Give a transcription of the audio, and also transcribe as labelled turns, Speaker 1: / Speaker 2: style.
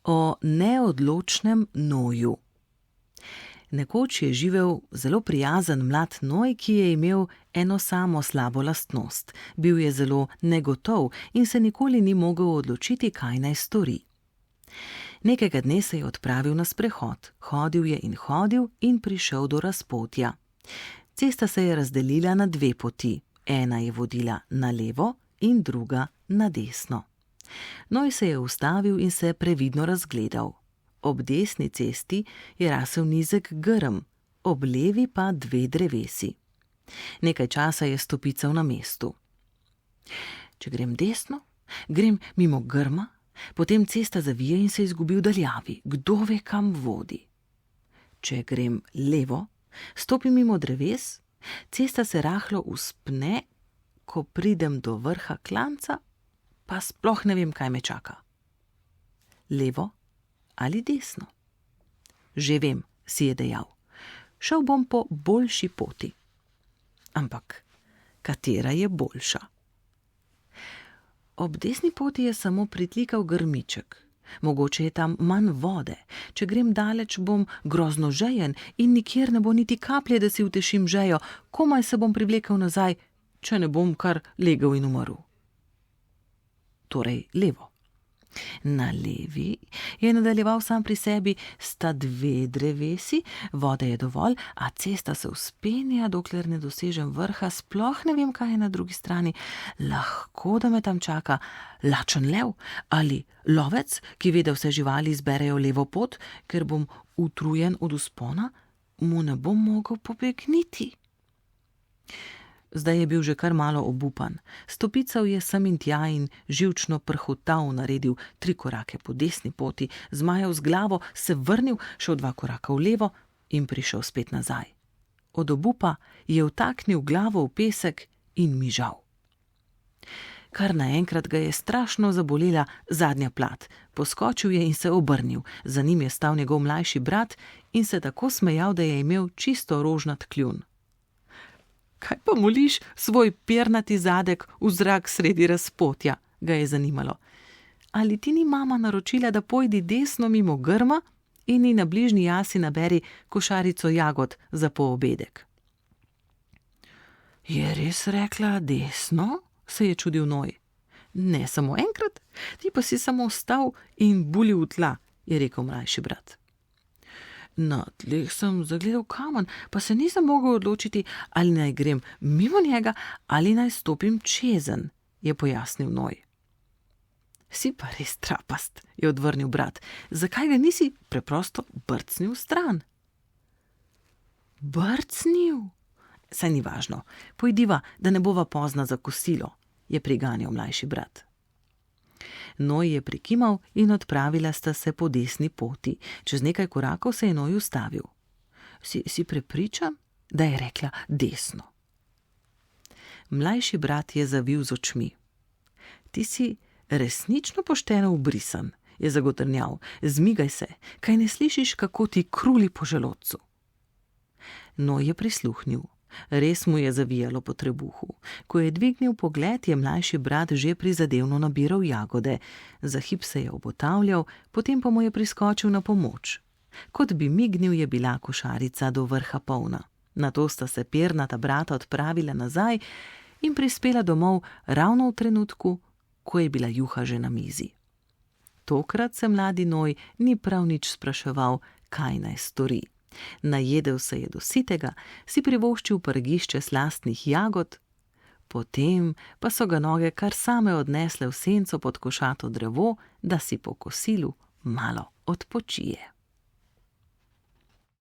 Speaker 1: o neodločnem Noju. Nekoč je živel zelo prijazen mlad Noj, ki je imel eno samo slabo lastnost. Bil je zelo negotov in se nikoli ni mogel odločiti, kaj naj stori. Nekega dne se je odpravil na sprehod. Hodil je in prišel do razpotja. Cesta se je razdelila na dve poti. Ena je vodila na levo in druga na desno. Noj se je ustavil in se previdno razgledal. Ob desni cesti je rasel nizek grm, ob levi pa dve drevesi. Nekaj časa je stopical na mestu. Če grem desno, grem mimo grma, potem cesta zavije in se izgubi v daljavi. Kdo ve, kam vodi? Če grem levo, stopim mimo dreves, cesta se rahlo vzpne, ko pridem do vrha klanca, pa sploh ne vem, kaj me čaka. Levo ali desno? Že vem, si je dejal. Šel bom po boljši poti. Ampak katera je boljša? Ob desni poti je samo pritlikav grmiček. Mogoče je tam manj vode. Če grem daleč, bom grozno žejen in nikjer ne bo niti kaplje, da si utešim žejo. Komaj se bom privlekel nazaj, če ne bom kar legel in umrl. Torej levo. Na levi, je nadaljeval sam pri sebi, sta dve drevesi, vode je dovolj, a cesta se vzpenja, dokler ne dosežem vrha, sploh ne vem, kaj je na drugi strani. Lahko da me tam čaka lačen lev ali lovec, ki ve, da vse živali izberejo levo pot, ker bom utrujen od vzpona, mu ne bom mogel pobegniti. Zdaj je bil že kar malo obupan. Stopical je sem in tja in živčno prhutal, naredil 3 korake po desni poti, zmajal z glavo, se vrnil, šel 2 koraka v levo in prišel spet nazaj. Od obupa je vtaknil glavo v pesek in mižal. Kar naenkrat ga je strašno zabolela zadnja plat. Poskočil je in se obrnil. Za njim je stal njegov mlajši brat in se tako smejal, da je imel čisto rožnat kljun. Kaj pa moliš svoj pernati zadek v zrak sredi razpotja, ga je zanimalo. Ali ti ni mama naročila, da pojdi desno mimo grma in ni na bližnji jasi naberi košarico jagod za poobedek? Je res rekla desno? Se je čudil Noj. Ne samo enkrat, ti pa si samo stal in bulil v tla, je rekel mlajši brat. Na tleh sem zagledal kamen, pa se nisem mogel odločiti, ali naj grem mimo njega ali naj stopim čezen, je pojasnil Noj. Si pa res trapast, je odvrnil brat. Zakaj ga nisi preprosto brcnil stran? Brcnil? Saj ni važno, pojdiva, da ne bova pozna za kosilo, je priganjal mlajši brat. Noj je prikimal in odpravila sta se po desni poti. Čez nekaj korakov se je Noj ustavil. Si prepričan, da je rekla desno? Mlajši brat je zavil z očmi. Ti si resnično pošteno ubrisan, je zagotrnjal. Zmigaj se, kaj ne slišiš, kako ti kruli po želodcu. Noj je prisluhnil. Res mu je zavijalo po trebuhu. Ko je dvignil pogled, je mlajši brat že prizadevno nabiral jagode. Za hip se je obotavljal, potem pa mu je priskočil na pomoč. Kot bi mignil, je bila košarica do vrha polna. Nato sta se pernata brata odpravila nazaj in prispela domov ravno v trenutku, ko je bila juha že na mizi. Tokrat se mladi Noj ni prav nič spraševal, kaj naj stori. Najedel se je do sitega, si privoščil prgišče slastnih jagod, potem pa so ga noge kar same odnesle v senco pod košato drevo, da si po kosilu malo odpočije.